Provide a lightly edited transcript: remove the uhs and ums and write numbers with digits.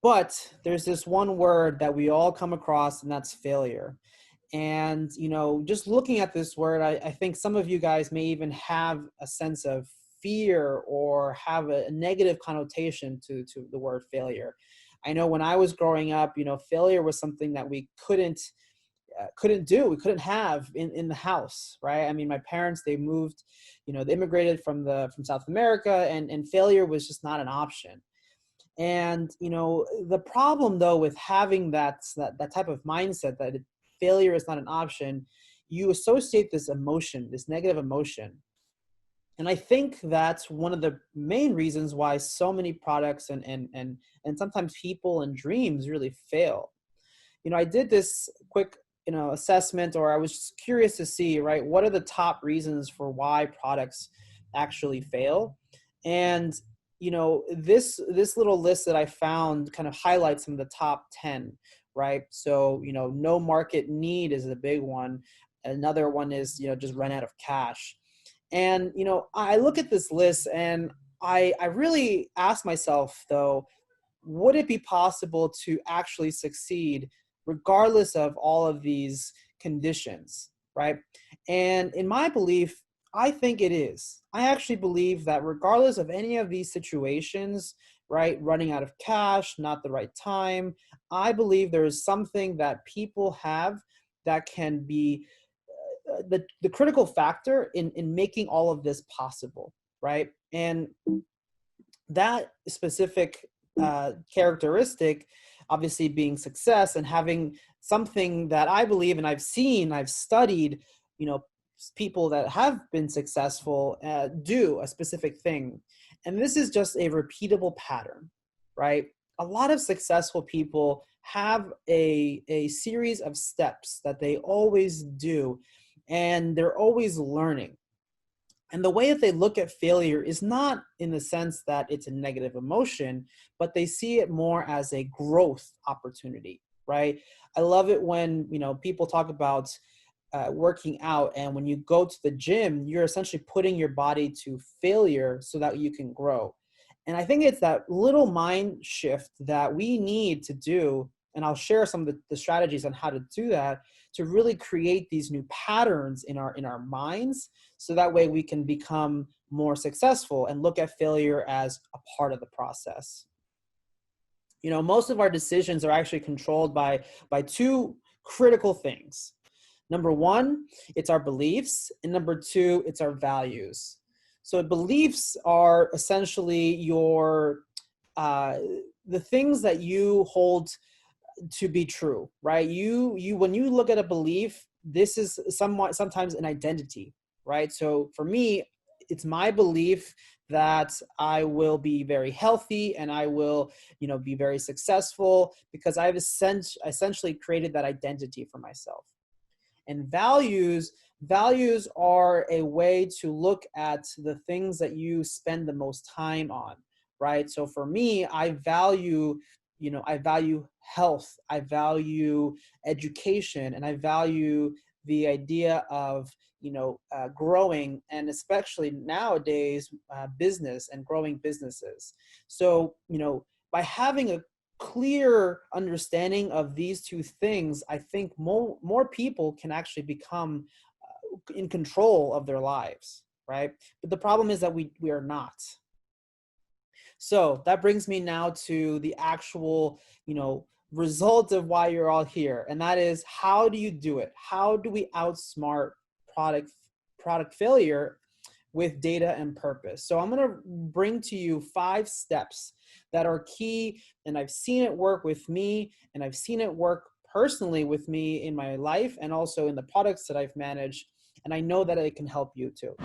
But there's this one word that we all come across, and that's failure. And, just looking at this word, I think some of you guys may even have a sense of fear or have a negative connotation to the word failure. I know when I was growing up, failure was something that we couldn't do. We couldn't have in the house, right? I mean, my parents, they moved, they immigrated from South America, and failure was just not an option. And, the problem though with having that type of mindset that failure is not an option, you associate this emotion, this negative emotion. And I think that's one of the main reasons why so many products and sometimes people and dreams really fail. I did this quick, assessment, or I was just curious to see, right, what are the top reasons for why products actually fail? And, this little list that I found kind of highlights some of the top 10, right? So, no market need is a big one. Another one is, just run out of cash. And, I look at this list and I really ask myself, though, would it be possible to actually succeed regardless of all of these conditions, right? And in my belief, I think it is. I actually believe that regardless of any of these situations, right, running out of cash, not the right time, I believe there is something that people have that can be the critical factor in making all of this possible, right? And that specific characteristic, obviously being success and having something that I believe, and I've studied, people that have been successful do a specific thing. And this is just a repeatable pattern, right? A lot of successful people have a series of steps that they always do, and they're always learning. And the way that they look at failure is not in the sense that it's a negative emotion, but they see it more as a growth opportunity, right? I love it when, people talk about working out, and when you go to the gym, you're essentially putting your body to failure so that you can grow. And I think it's that little mind shift that we need to do. And I'll share some of the strategies on how to do that to really create these new patterns in our minds. So that way we can become more successful and look at failure as a part of the process. Most of our decisions are actually controlled by two critical things. Number one, it's our beliefs. And number two, it's our values. So beliefs are essentially the things that you hold to be true, right? You when you look at a belief, this is sometimes an identity, right? So for me, it's my belief that I will be very healthy and I will, be very successful because I've essentially created that identity for myself. And values are a way to look at the things that you spend the most time on, right? So for me, I value health, I value education, and I value the idea of, growing, and especially nowadays, business and growing businesses. So, by having a clear understanding of these two things, I think more people can actually become in control of their lives, right? But the problem is that we are not. So that brings me now to the actual, result of why you're all here. And that is, how do you do it? How do we outsmart product failure with data and purpose? So I'm going to bring to you 5 steps that are key. And I've seen it work with me, and I've seen it work personally with me in my life and also in the products that I've managed. And I know that it can help you too.